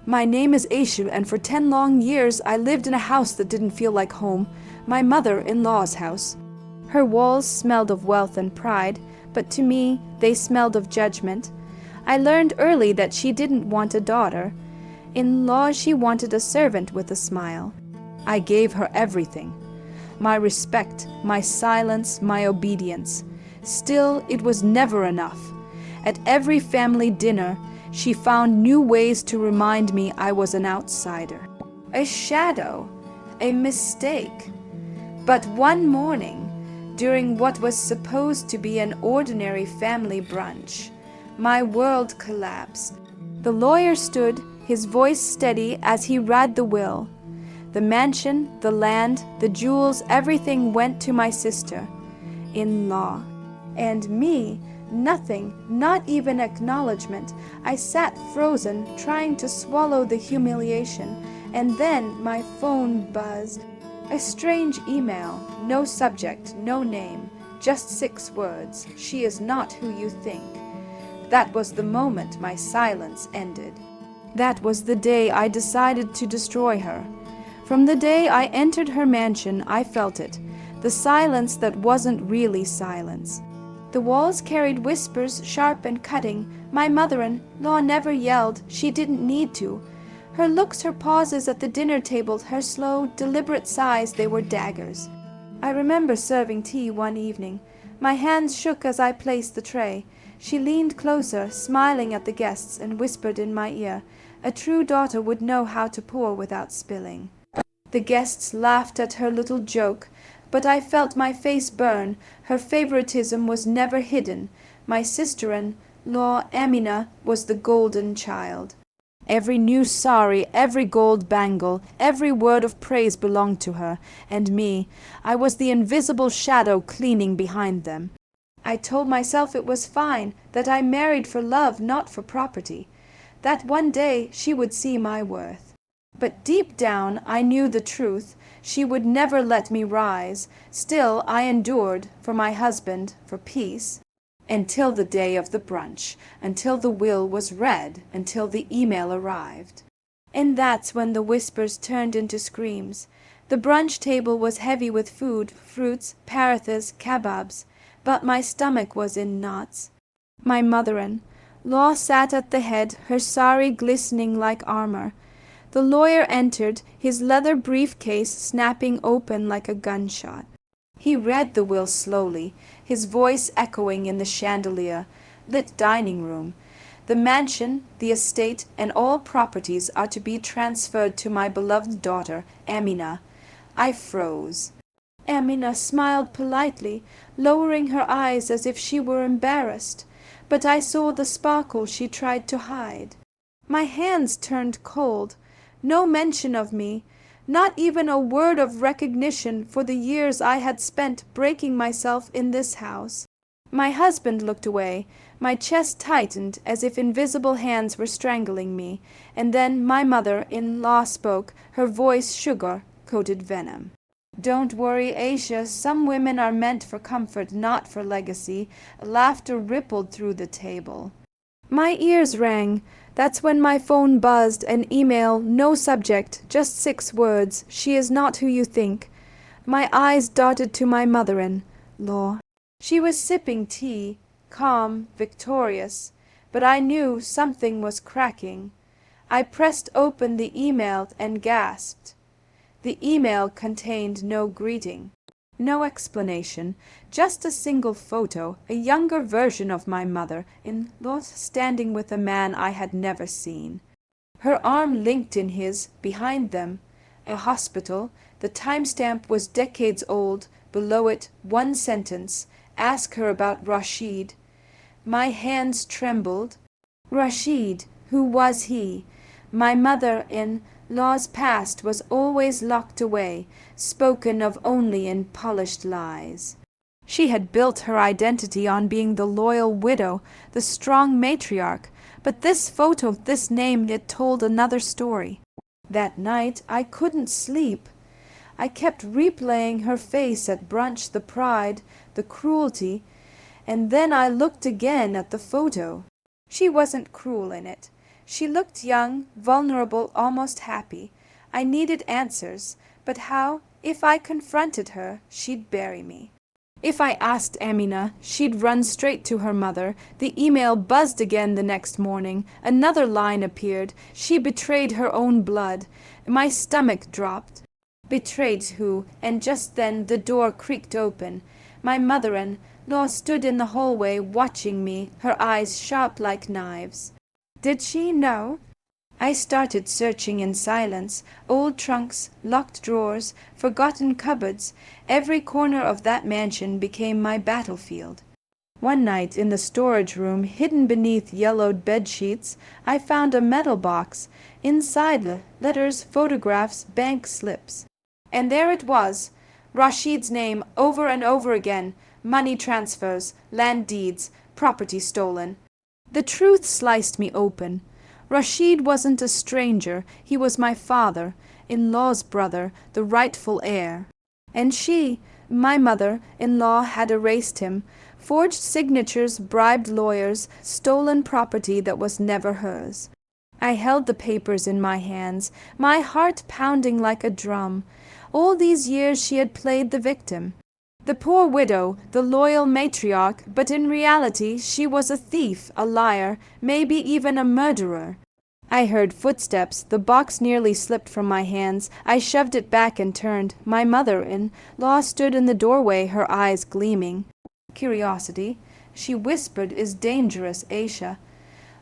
My name is Aisha, and for 10 long years I lived in a house that didn't feel like home, my mother-in-law's house. Her walls smelled of wealth and pride, but to me they smelled of judgment. I learned early that she didn't want a daughter. In law she wanted a servant with a smile. I gave her everything. My respect, my silence, my obedience. Still, it was never enough. At every family dinner, she found new ways to remind me I was an outsider. A shadow, a mistake. But one morning, during what was supposed to be an ordinary family brunch, my world collapsed. The lawyer stood, his voice steady as he read the will. The mansion, the land, the jewels, everything went to my sister-in-law. And me, nothing, not even acknowledgement. I sat frozen, trying to swallow the humiliation, and then my phone buzzed. A strange email, no subject, no name, just 6 words. She is not who you think. That was the moment my silence ended. That was the day I decided to destroy her. From the day I entered her mansion, I felt it, the silence that wasn't really silence. The walls carried whispers, sharp and cutting. My mother-in-law never yelled, she didn't need to. Her looks, her pauses at the dinner table, her slow, deliberate sighs, they were daggers. I remember serving tea one evening. My hands shook as I placed the tray. She leaned closer, smiling at the guests, and whispered in my ear, "A true daughter would know how to pour without spilling." The guests laughed at her little joke, but I felt my face burn. Her favoritism was never hidden. My sister-in-law, Amina, was the golden child. Every new sari, every gold bangle, every word of praise belonged to her, and me, I was the invisible shadow cleaning behind them. I told myself it was fine, that I married for love, not for property, that one day she would see my worth. But deep down I knew the truth. She would never let me rise. Still I endured, for my husband, for peace. Until the day of the brunch, until the will was read, until the email arrived. And that's when the whispers turned into screams. The brunch table was heavy with food, fruits, parathas, kebabs, but my stomach was in knots. My mother-in-law sat at the head, her sari glistening like armor. The lawyer entered, his leather briefcase snapping open like a gunshot. He read the will slowly, his voice echoing in the chandelier-lit dining room. The mansion, the estate, and all properties are to be transferred to my beloved daughter, Amina. I froze. Amina smiled politely, lowering her eyes as if she were embarrassed, but I saw the sparkle she tried to hide. My hands turned cold. No mention of me, not even a word of recognition for the years I had spent breaking myself in this house. My husband looked away. My chest tightened as if invisible hands were strangling me, and then my mother-in-law spoke, her voice sugar-coated venom. "Don't worry, Aisha. Some women are meant for comfort, not for legacy." Laughter rippled through the table. My ears rang. That's when my phone buzzed, an email, no subject, just 6 words, "She is not who you think." My eyes darted to my mother-in-law. She was sipping tea, calm, victorious, but I knew something was cracking. I pressed open the email and gasped. The email contained no greeting, no explanation, just a single photo, a younger version of my mother-in-law standing with a man I had never seen. Her arm linked in his, behind them, a hospital. The timestamp was decades old. Below it, one sentence, "Ask her about Rashid." My hands trembled. Rashid, who was he? My mother-in-law's past was always locked away, spoken of only in polished lies. She had built her identity on being the loyal widow, the strong matriarch, but this photo, this name, it told another story. That night I couldn't sleep. I kept replaying her face at brunch, the pride, the cruelty, and then I looked again at the photo. She wasn't cruel in it. She looked young, vulnerable, almost happy. I needed answers, but how? If I confronted her, she'd bury me. If I asked Amina, she'd run straight to her mother. The email buzzed again the next morning. Another line appeared. She betrayed her own blood. My stomach dropped. Betrayed who? And just then the door creaked open. My mother-in-law stood in the hallway watching me, her eyes sharp like knives. Did she know? I started searching in silence. Old trunks, locked drawers, forgotten cupboards. Every corner of that mansion became my battlefield. One night in the storage room, hidden beneath yellowed bed sheets, I found a metal box. Inside, letters, photographs, bank slips. And there it was, Rashid's name over and over again. Money transfers, land deeds, property stolen. The truth sliced me open. Rashid wasn't a stranger. He was my father-in-law's brother, the rightful heir. And she, my mother-in-law, had erased him, forged signatures, bribed lawyers, stolen property that was never hers. I held the papers in my hands, my heart pounding like a drum. All these years she had played the victim. The poor widow, the loyal matriarch, but in reality she was a thief, a liar, maybe even a murderer. I heard footsteps. The box nearly slipped from my hands. I shoved it back and turned. My mother-in-law stood in the doorway, her eyes gleaming. Curiosity, she whispered, is dangerous, Aisha.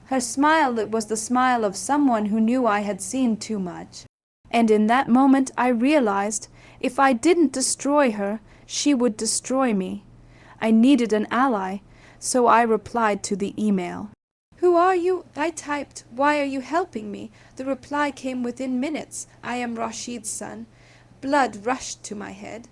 Her smile, it was the smile of someone who knew I had seen too much. And in that moment I realized, if I didn't destroy her, she would destroy me. I needed an ally, so I replied to the email. Who are you? I typed. Why are you helping me? The reply came within minutes. I am Rashid's son. Blood rushed to my head.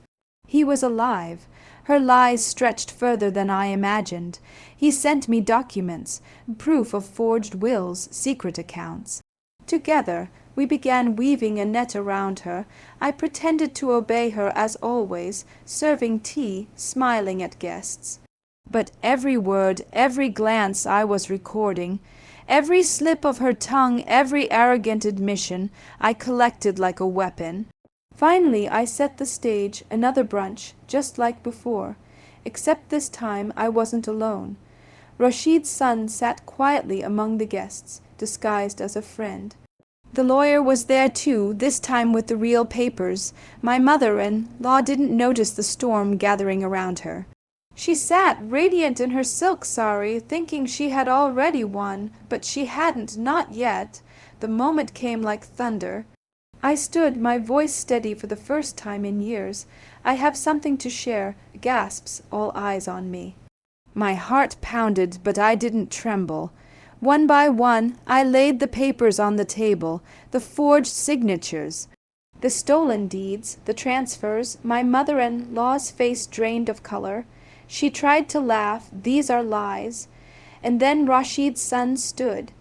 He was alive. Her lies stretched further than I imagined. He sent me documents, proof of forged wills, secret accounts. Together, we began weaving a net around her. I pretended to obey her as always, serving tea, smiling at guests. But every word, every glance I was recording, every slip of her tongue, every arrogant admission, I collected like a weapon. Finally, I set the stage, another brunch, just like before, except this time I wasn't alone. Rashid's son sat quietly among the guests, disguised as a friend. The lawyer was there too, this time with the real papers. My mother-in-law didn't notice the storm gathering around her. She sat, radiant in her silk sari, thinking she had already won, but she hadn't, not yet. The moment came like thunder. I stood, my voice steady for the first time in years. I have something to share, gasps, all eyes on me. My heart pounded, but I didn't tremble. One by one, I laid the papers on the table, the forged signatures, the stolen deeds, the transfers. My mother-in-law's face drained of color. She tried to laugh. These are lies. And then Rashid's son stood.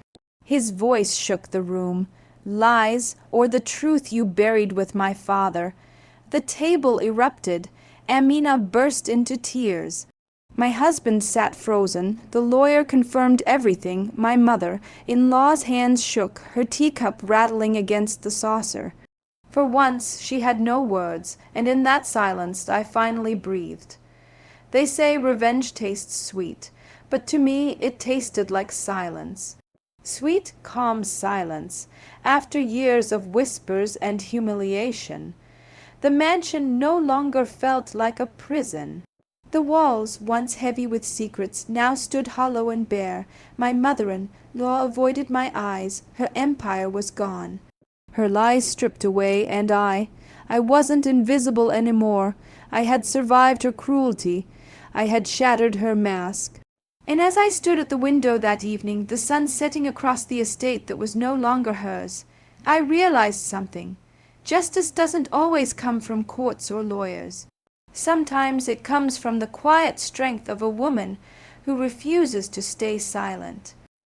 His voice shook the room. Lies, or the truth you buried with my father. The table erupted. Amina burst into tears. My husband sat frozen. The lawyer confirmed everything. My mother-in-law's hands shook, her teacup rattling against the saucer. For once she had no words, and in that silence I finally breathed. They say revenge tastes sweet, but to me it tasted like silence. Sweet, calm silence, after years of whispers and humiliation. The mansion no longer felt like a prison. The walls, once heavy with secrets, now stood hollow and bare. My mother-in-law avoided my eyes. Her empire was gone. Her lies stripped away, and I wasn't invisible anymore. I had survived her cruelty. I had shattered her mask. And as I stood at the window that evening, the sun setting across the estate that was no longer hers, I realized something. Justice doesn't always come from courts or lawyers. Sometimes it comes from the quiet strength of a woman who refuses to stay silent.